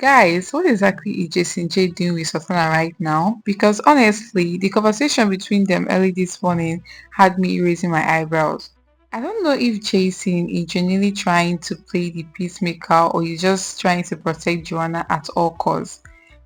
Guys, what exactly is Jason J doing with Sultana right now? Because honestly, the conversation between them early this morning had me raising my eyebrows. I don't know if Jason is genuinely trying to play the peacemaker or he's just trying to protect Joanna at all costs.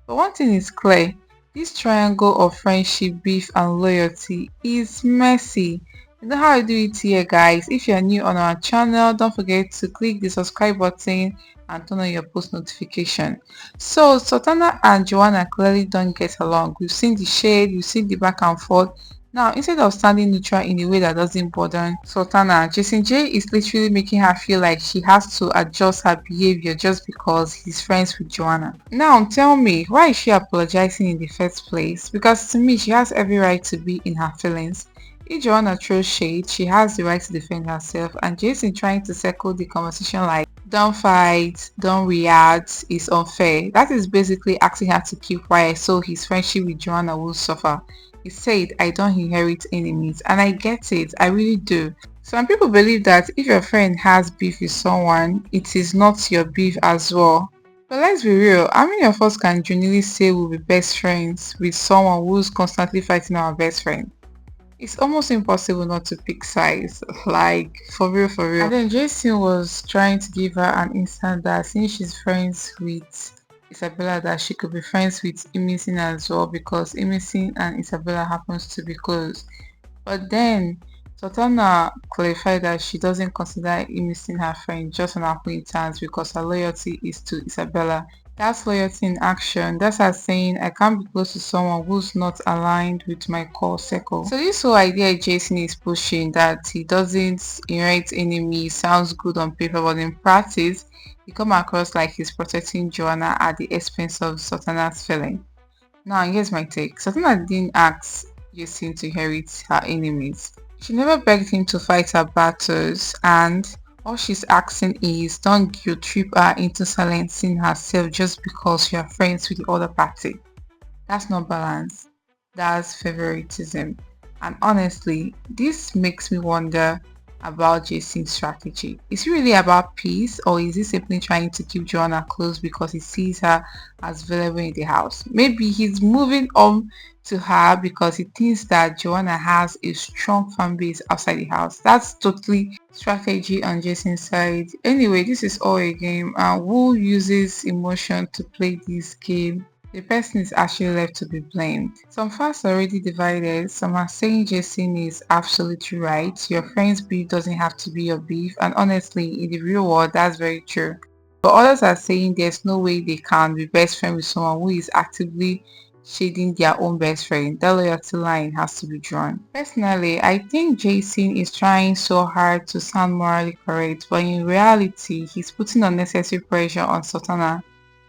But one thing is clear, this triangle of friendship, beef, and loyalty is messy. You know how I do it here, guys. If you're new on our channel, don't forget to click the subscribe button and turn on your post notification. So Sultana and Joanna clearly don't get along. We've seen the shade, we've seen the back and forth. Now, instead of standing neutral in a way that doesn't bother Sultana, Jason J is literally making her feel like she has to adjust her behavior just because he's friends with Joanna. Now, tell me, why is she apologizing in the first place? Because to me, she has every right to be in her feelings. If Joanna throws shade, she has the right to defend herself, and Jason trying to circle the conversation like, don't fight, don't react, is unfair. That is basically asking her to keep quiet so his friendship with Joanna will suffer. He said, I don't inherit enemies, and I get it, I really do. Some people believe that if your friend has beef with someone, it is not your beef as well. But let's be real, how many of us can genuinely say we'll be best friends with someone who's constantly fighting our best friend? It's almost impossible not to pick sides, like for real, for real. And then Jason was trying to give her an instant that since she's friends with Isabella, that she could be friends with Emison as well because Emison and Isabella happens to be close. But then Sultana clarified that she doesn't consider Emison her friend, just an acquaintance because her loyalty is to Isabella. That's loyalty in action. That's her saying I can't be close to someone who's not aligned with my core circle. So this whole idea Jason is pushing that he doesn't inherit enemies sounds good on paper, but in practice, he come across like he's protecting Joanna at the expense of Sultana's feeling. Now here's my take. Sultana didn't ask Jason to inherit her enemies. She never begged him to fight her battles, and all she's asking is don't guilt trip her into silencing herself just because you are friends with the other party. That's not balance. That's favoritism. And honestly, this makes me wonder about Jason's strategy. Is he really about peace or is he simply trying to keep Joanna close because he sees her as valuable in the house? Maybe he's moving on to her because he thinks that Joanna has a strong fan base outside the house. That's totally strategy on Jason's side. Anyway, this is all a game and who uses emotion to play this game, the person is actually left to be blamed. Some fans are already divided. Some are saying Jason is absolutely right. Your friend's beef doesn't have to be your beef. And honestly, in the real world, that's very true. But others are saying there's no way they can be best friends with someone who is actively shading their own best friend. That loyalty line has to be drawn. Personally, I think Jason is trying so hard to sound morally correct, but in reality, he's putting unnecessary pressure on Sultana.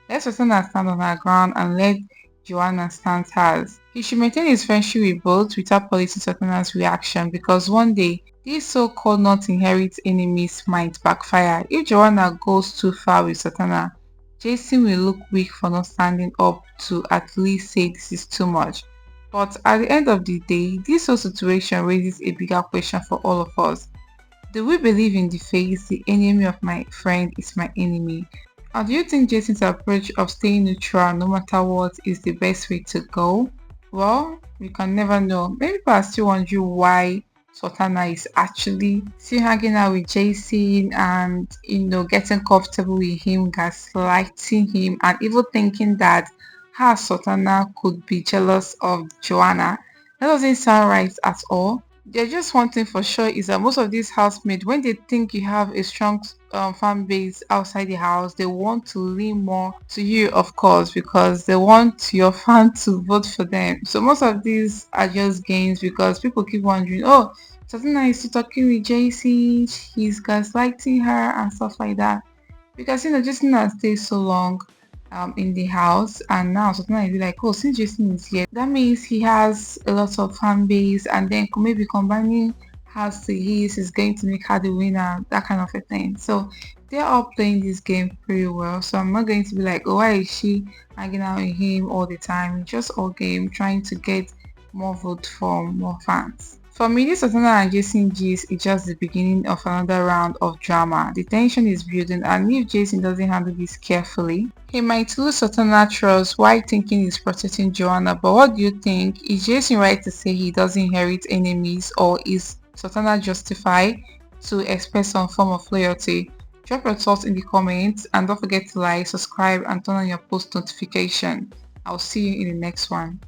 Let Sultana stand on her ground and let Joanna stand hers. He should maintain his friendship with both without policing Sultana's reaction because one day these so-called not inherit enemies might backfire. If Joanna goes too far with Sultana, Jason will look weak for not standing up to at least say this is too much. But at the end of the day, this whole situation raises a bigger question for all of us. Do we believe in the phrase, the enemy of my friend is my enemy? Or do you think Jason's approach of staying neutral no matter what is the best way to go? Well, we can never know. Maybe people are still wondering why Sultana is actually still hanging out with Jason and getting comfortable with him, gaslighting him, and even thinking that her Sultana could be jealous of Joanna. That doesn't sound right at all. There's just one thing for sure is that most of these housemates, when they think you have a strong fan base outside the house, they want to lean more to you, of course, because they want your fan to vote for them. So most of these are just games because people keep wondering, oh, Sultana is still talking with JC, he's gaslighting her and stuff like that. Because Jason has stayed so long in the house and now Sultana will be like, oh, since Jason is here, that means he has a lot of fan base and then maybe combining hers to his is going to make her the winner, that kind of a thing. So they're all playing this game pretty well. So I'm not going to be like, oh, why is she hanging out with him all the time? Just all game trying to get more vote from more fans. For me, this Sultana and Jason gist is just the beginning of another round of drama. The tension is building, and if Jason doesn't handle this carefully, he might lose Sultana trust while thinking he's protecting Joanna. But what do you think? Is Jason right to say he doesn't inherit enemies, or is Sultana justified to express some form of loyalty? Drop your thoughts in the comments and don't forget to like, subscribe, and turn on your post notification. I'll see you in the next one.